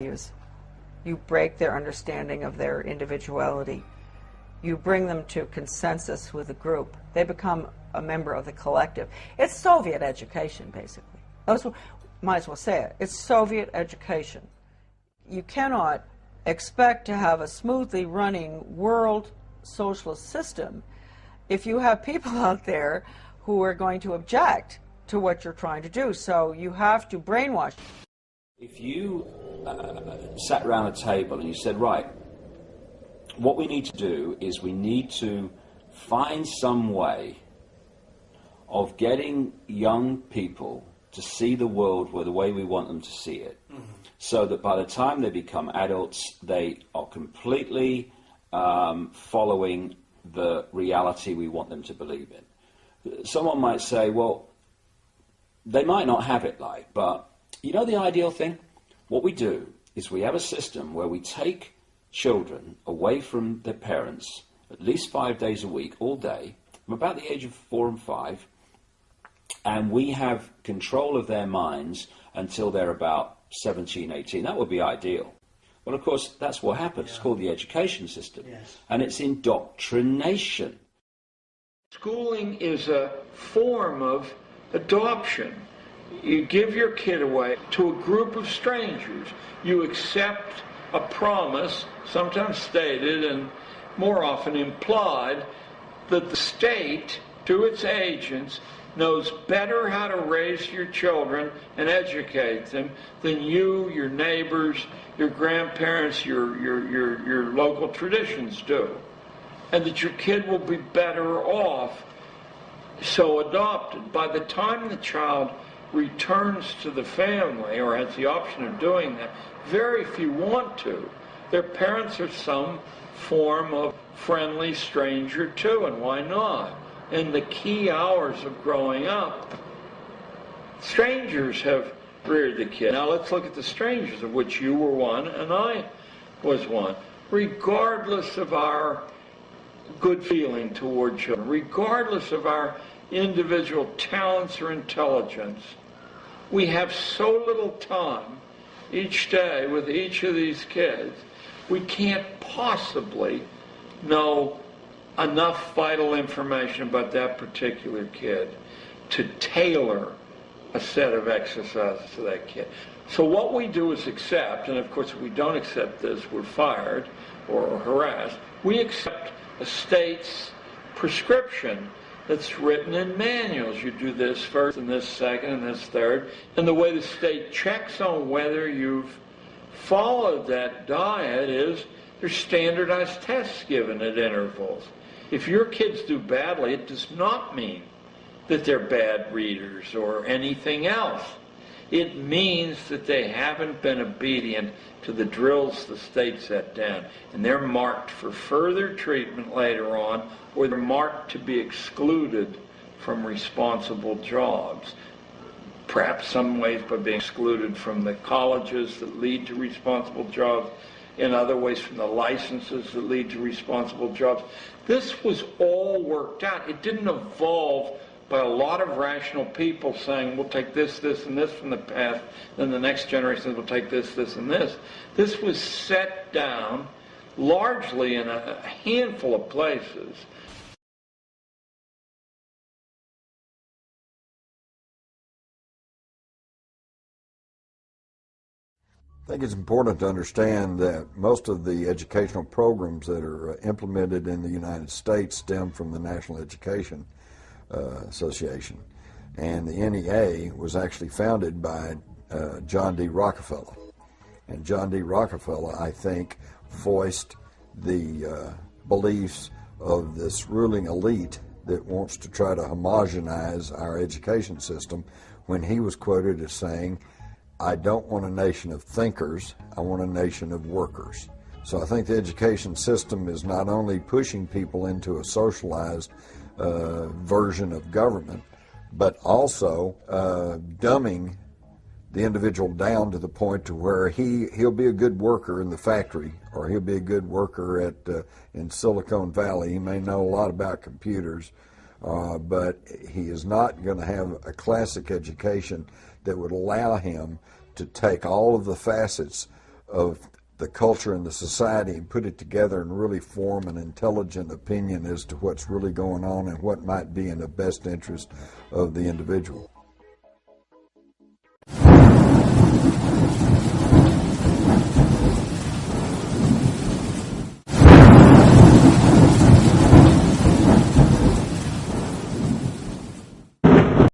values. You break their understanding of their individuality. You bring them to consensus with the group. They become a member of the collective. It's Soviet education, basically. Might as well say it. It's Soviet education. You cannot expect to have a smoothly running world socialist system if you have people out there who are going to object to what you're trying to do. So you have to brainwash. If you sat around a table and you said, right, what we need to do is we need to find some way of getting young people to see the world the way we want them to see it, so that by the time they become adults, they are completely following the reality we want them to believe in. Someone might say, well, they might not have it like, but you know the ideal thing? What we do is we have a system where we take children away from their parents at least 5 days a week, all day, from about the age of 4 and 5, and we have control of their minds until they're about 17, 18. That would be ideal. Well, of course, that's what happens. It's called the education system. Yes. And it's indoctrination. Schooling is a form of adoption. You give your kid away to a group of strangers. You accept a promise, sometimes stated and more often implied, that the state, through its agents, knows better how to raise your children and educate them than you, your neighbors, your grandparents, your local traditions do. And that your kid will be better off so adopted. By the time the child returns to the family, or has the option of doing that, very few want to. Their parents are some form of friendly stranger too, and why not? In the key hours of growing up, strangers have reared the kid. Now let's look at the strangers, of which you were one and I was one. Regardless of our good feeling toward children, regardless of our individual talents or intelligence, we have so little time each day with each of these kids, we can't possibly know enough vital information about that particular kid to tailor a set of exercises to that kid. So what we do is accept, and of course if we don't accept this, we're fired or harassed, we accept a state's prescription that's written in manuals. You do this first and this second and this third, and the way the state checks on whether you've followed that diet is there's standardized tests given at intervals. If your kids do badly, it does not mean that they're bad readers or anything else. It means that they haven't been obedient to the drills the state set down, and they're marked for further treatment later on, or they're marked to be excluded from responsible jobs. Perhaps some ways by being excluded from the colleges that lead to responsible jobs, in other ways from the licenses that lead to responsible jobs. This was all worked out. It didn't evolve by a lot of rational people saying, we'll take this, this, and this from the past, then the next generation will take this, this, and this. This was set down largely in a handful of places. I think it's important to understand that most of the educational programs that are implemented in the United States stem from the National Education Association. And the NEA was actually founded by John D. Rockefeller. And John D. Rockefeller, I think, voiced the beliefs of this ruling elite that wants to try to homogenize our education system when he was quoted as saying, I don't want a nation of thinkers, I want a nation of workers. So I think the education system is not only pushing people into a socialized version of government, but also dumbing the individual down to the point to where he'll be a good worker in the factory, or he'll be a good worker in Silicon Valley. He may know a lot about computers, but he is not going to have a classic education that would allow him to take all of the facets of the culture and the society and put it together and really form an intelligent opinion as to what's really going on and what might be in the best interest of the individual.